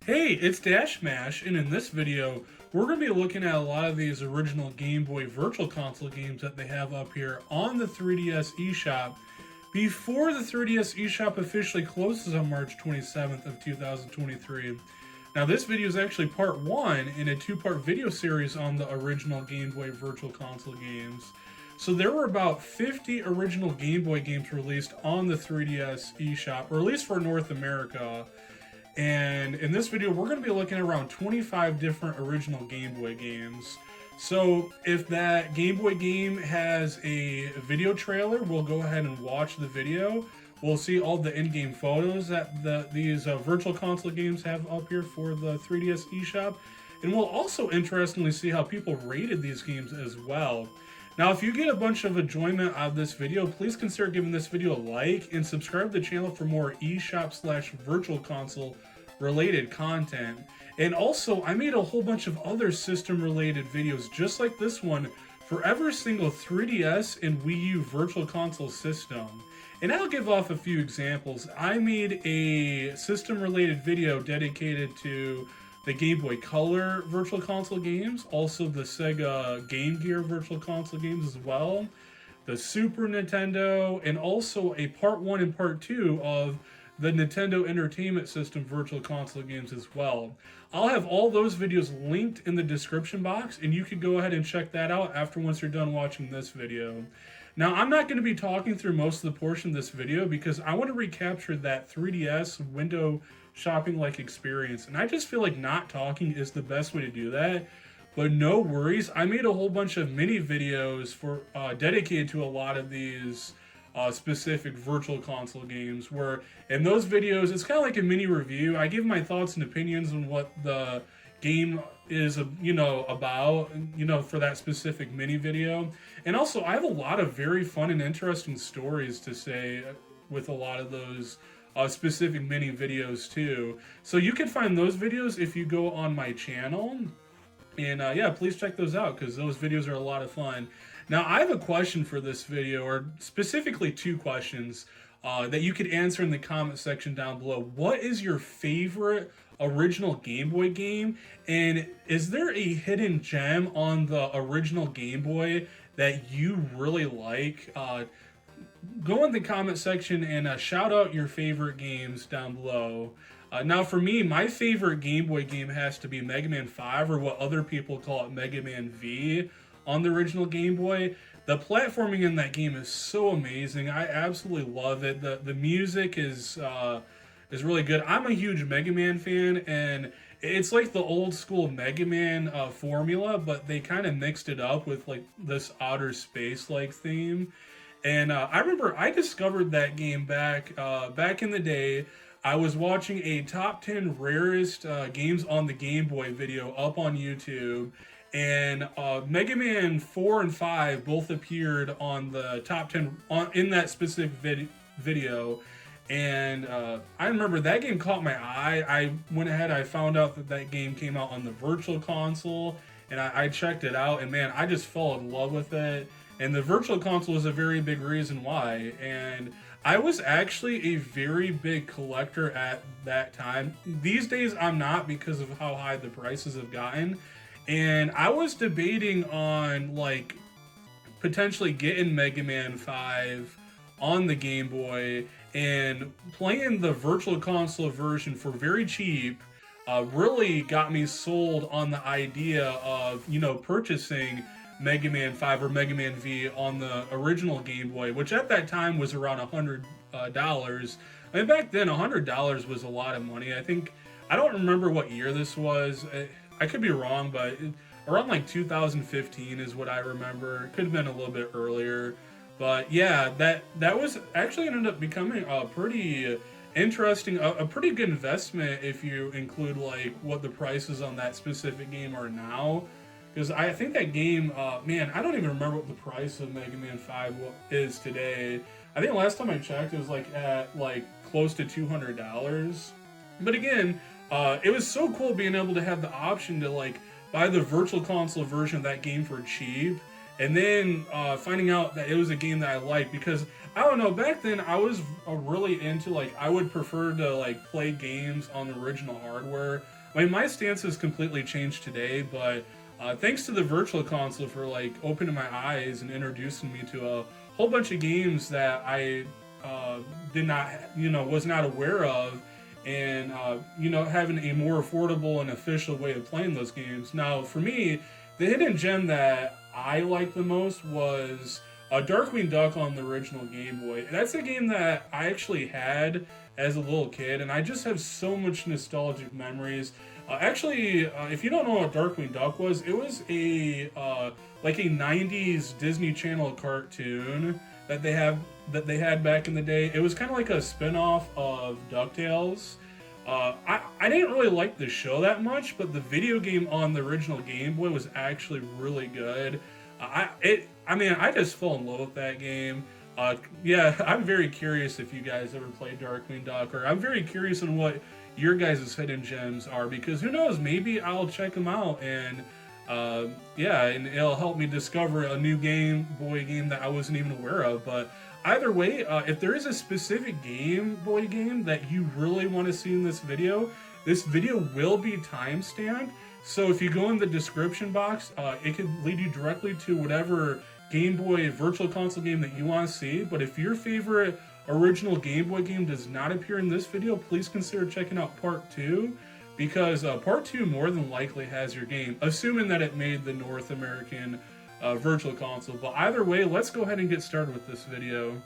Hey, it's Dash Mash, and in this video, we're going to be looking at a lot of these original Game Boy Virtual Console games that they have up here on the 3DS eShop before the 3DS eShop officially closes on March 27th of 2023. Now, this video is actually part one in a two-part video series on the original Game Boy Virtual Console games. So there were about 50 original Game Boy games released on the 3DS eShop, or at least for North America. And in this video, we're going to be looking at around 25 different original Game Boy games. So if that Game Boy game has a video trailer, we'll go ahead and watch the video. We'll see all the in-game photos that these Virtual Console games have up here for the 3DS eShop. And we'll also interestingly see how people rated these games as well. Now, if you get a bunch of enjoyment out of this video, please consider giving this video a like and subscribe to the channel for more eShop/Virtual Console related content. And also, I made a whole bunch of other system related videos just like this one for every single 3DS and Wii U Virtual Console system. And I'll give off a few examples. I made a system related video dedicated to the Game Boy Color Virtual Console games, also the Sega Game Gear Virtual Console games as well, the Super Nintendo, and also a part 1 and part 2 of the Nintendo Entertainment System Virtual Console games as well. I'll have all those videos linked in the description box, and you can go ahead and check that out once you're done watching this video. Now, I'm not going to be talking through most of the portion of this video because I want to recapture that 3DS window shopping-like experience, and I just feel like not talking is the best way to do that. But no worries, I made a whole bunch of mini videos for dedicated to a lot of these specific Virtual Console games, where in those videos it's kind of like a mini review. I give my thoughts and opinions on what the game is, about, for that specific mini video. And also, I have a lot of very fun and interesting stories to say with a lot of those specific mini videos too. So you can find those videos if you go on my channel. And yeah, please check those out because those videos are a lot of fun. Now, I have a question for this video, or specifically two questions that you could answer in the comment section down below. What is your favorite original Game Boy game? And is there a hidden gem on the original Game Boy that you really like? Go in the comment section and shout out your favorite games down below. Now, for me, my favorite Game Boy game has to be Mega Man 5, or what other people call it, Mega Man V, on the original Game Boy. The platforming in that game is so amazing. I absolutely love it. The music is really good. I'm a huge Mega Man fan, and it's like the old school Mega Man formula, but they kind of mixed it up with like this outer space like theme. And I remember I discovered that game back in the day. I was watching a top 10 rarest games on the Game Boy video up on YouTube, and Mega Man 4 and 5 both appeared on the top 10 in that specific video. And I remember that game caught my eye. I went ahead, I found out that game came out on the Virtual Console, and I checked it out, and man, I just fell in love with it. And the Virtual Console is a very big reason why. And I was actually a very big collector at that time. These days I'm not, because of how high the prices have gotten. And I was debating on like potentially getting Mega Man 5 on the Game Boy and playing the Virtual Console version for very cheap. Really got me sold on the idea of, purchasing Mega Man 5 or Mega Man V on the original Game Boy, which at that time was around $100. I mean, back then, $100 was a lot of money. I don't remember what year this was. I could be wrong, but around like 2015 is what I remember. It could have been a little bit earlier. But yeah, that was actually ended up becoming a pretty interesting, a pretty good investment if you include like what the prices on that specific game are now. Because I think that game, man, I don't even remember what the price of Mega Man 5 is today. I think last time I checked, it was like at like close to $200. But again, it was so cool being able to have the option to like buy the Virtual Console version of that game for cheap. and then finding out that it was a game that I liked, because I don't know, back then I was really into, like, I would prefer to like play games on the original hardware. I mean, my stance has completely changed today, but thanks to the Virtual Console for like opening my eyes and introducing me to a whole bunch of games that I did not, was not aware of, and having a more affordable and official way of playing those games. Now, for me, the hidden gem that I liked the most was Darkwing Duck on the original Game Boy. That's a game that I actually had as a little kid, and I just have so much nostalgic memories. If you don't know what Darkwing Duck was, it was a like a '90s Disney Channel cartoon that they had back in the day. It was kind of like a spin-off of DuckTales. I didn't really like the show that much, but the video game on the original Game Boy was actually really good. I just fell in love with that game. Yeah, I'm very curious if you guys ever played Darkwing Duck, or I'm very curious on what your guys' hidden gems are, because who knows, maybe I'll check them out, and yeah, and it'll help me discover a new Game Boy game that I wasn't even aware of. But either way, if there is a specific Game Boy game that you really want to see in this video will be timestamped. So if you go in the description box, it could lead you directly to whatever Game Boy Virtual Console game that you want to see. But if your favorite original Game Boy game does not appear in this video, please consider checking out Part 2, because Part 2 more than likely has your game, assuming that it made the North American Virtual Console. But either way, let's go ahead and get started with this video.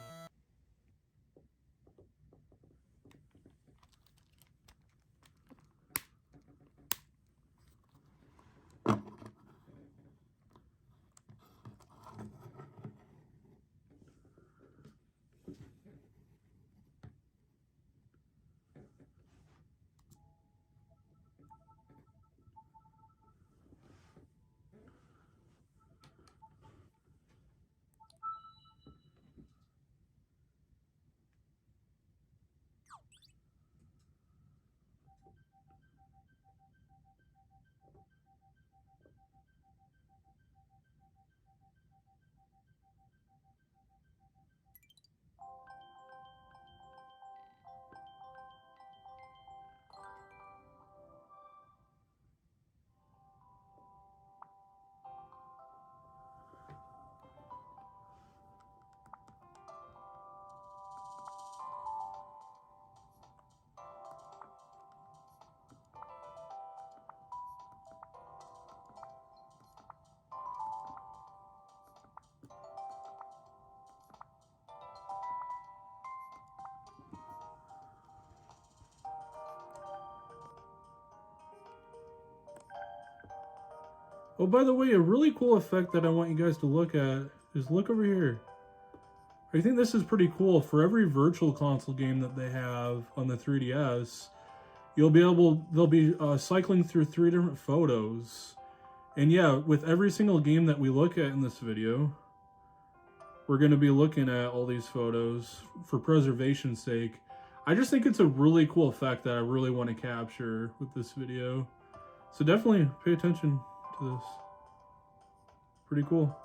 Oh, by the way, a really cool effect that I want you guys to look at is, look over here. I think this is pretty cool. For every Virtual Console game that they have on the 3DS, they'll be cycling through 3 different photos. And yeah, with every single game that we look at in this video, we're going to be looking at all these photos for preservation's sake. I just think it's a really cool effect that I really want to capture with this video. So definitely pay attention to this. Pretty cool.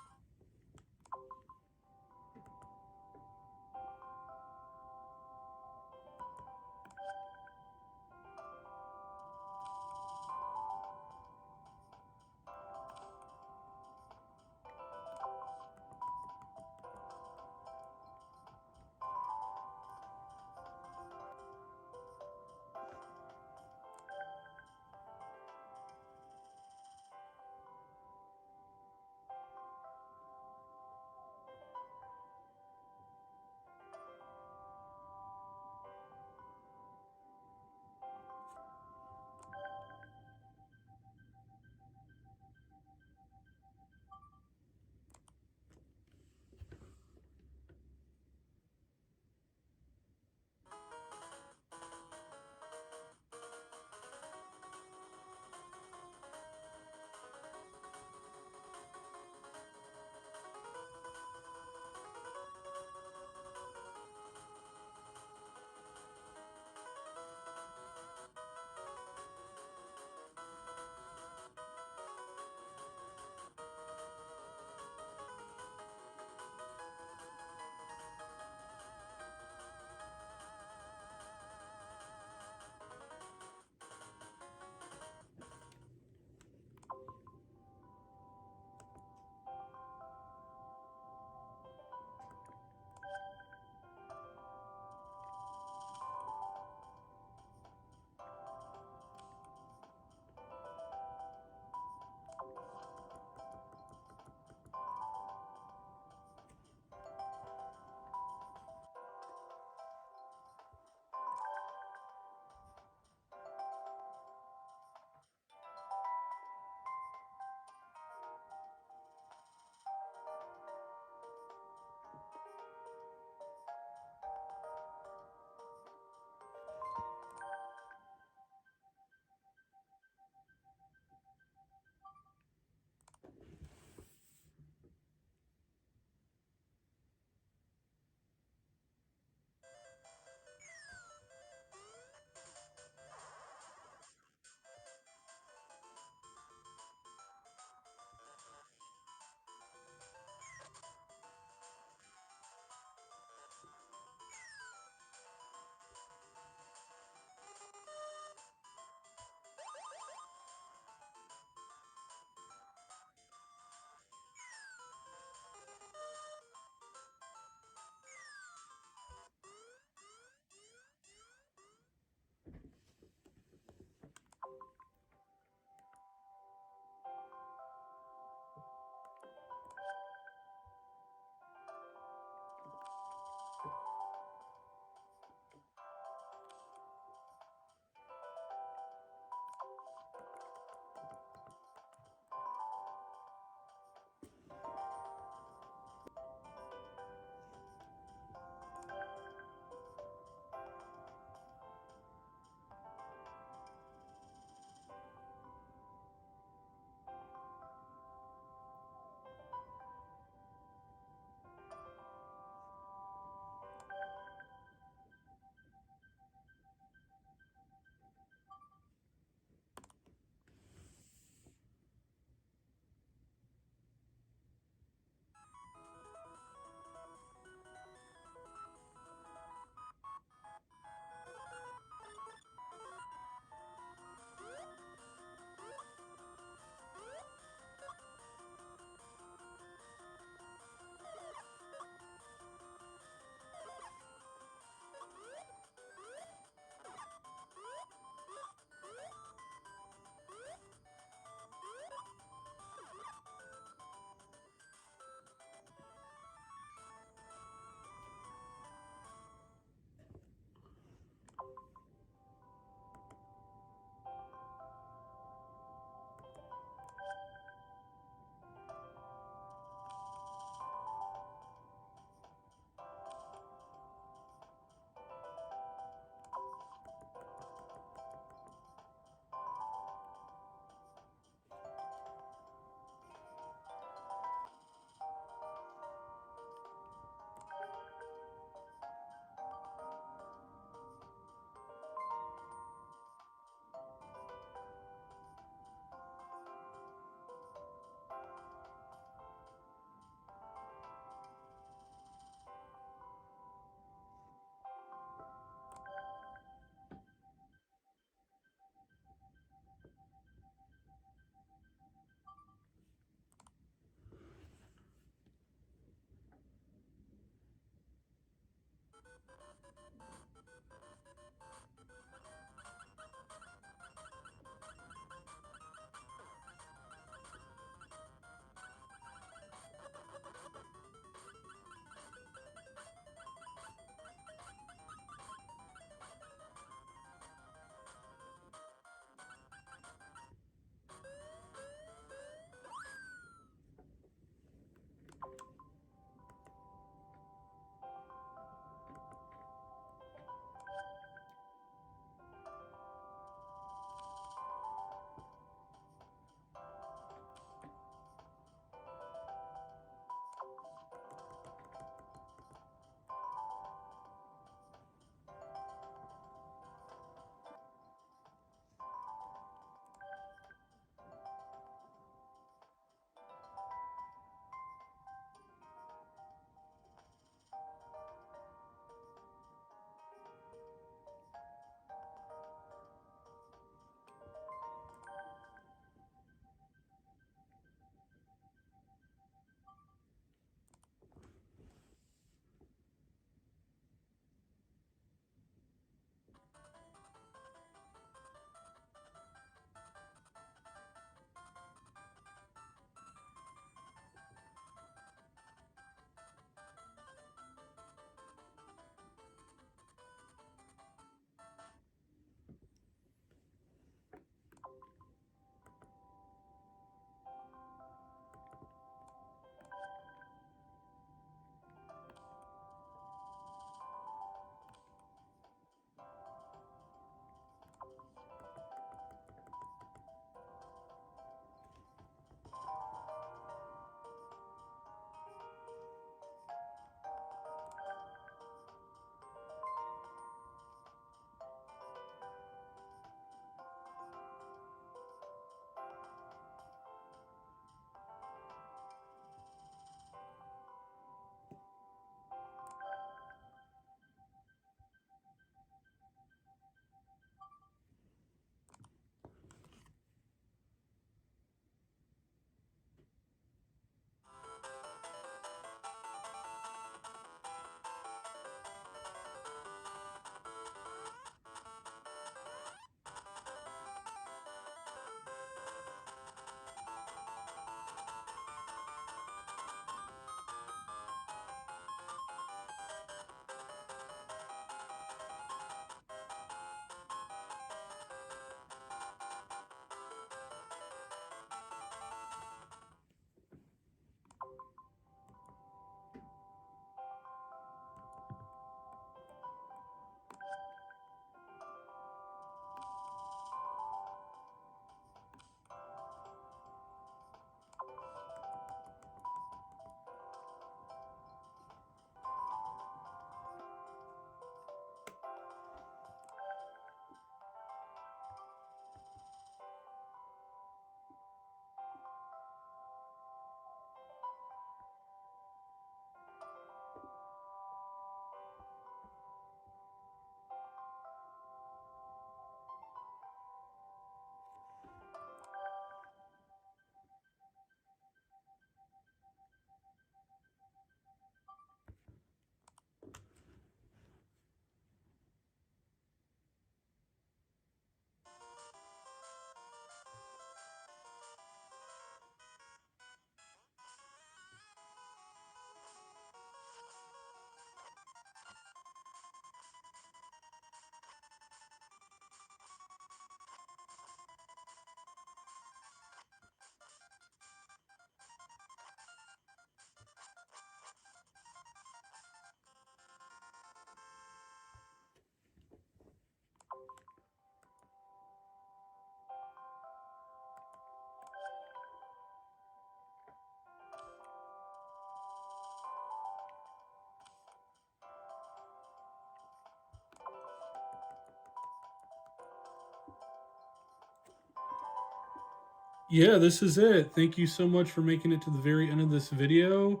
Yeah, this is it. Thank you so much for making it to the very end of this video.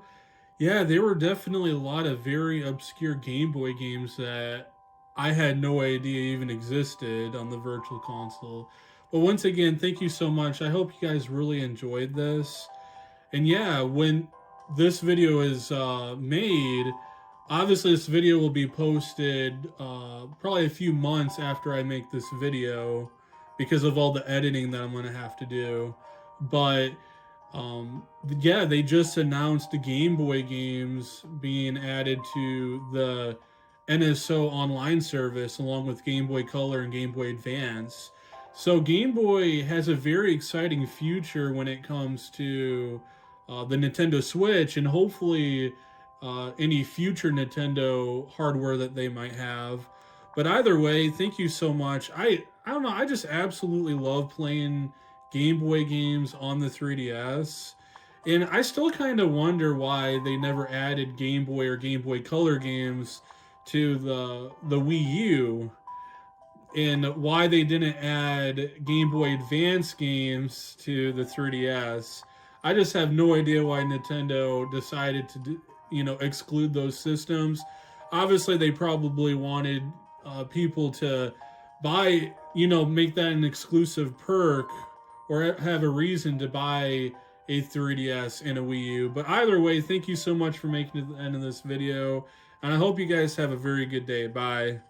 Yeah, there were definitely a lot of very obscure Game Boy games that I had no idea even existed on the Virtual Console. But once again, thank you so much. I hope you guys really enjoyed this. And yeah, when this video is made, obviously this video will be posted probably a few months after I make this video because of all the editing that I'm going to have to do. But yeah, they just announced the Game Boy games being added to the NSO online service along with Game Boy Color and Game Boy Advance. So Game Boy has a very exciting future when it comes to the Nintendo Switch and hopefully any future Nintendo hardware that they might have. But either way, thank you so much. I don't know, I just absolutely love playing Game Boy games on the 3DS. And I still kind of wonder why they never added Game Boy or Game Boy Color games to the Wii U, and why they didn't add Game Boy Advance games to the 3DS. I just have no idea why Nintendo decided to, exclude those systems. Obviously, they probably wanted people to buy, make that an exclusive perk or have a reason to buy a 3DS and a Wii U. But either way, thank you so much for making it to the end of this video. And I hope you guys have a very good day. Bye.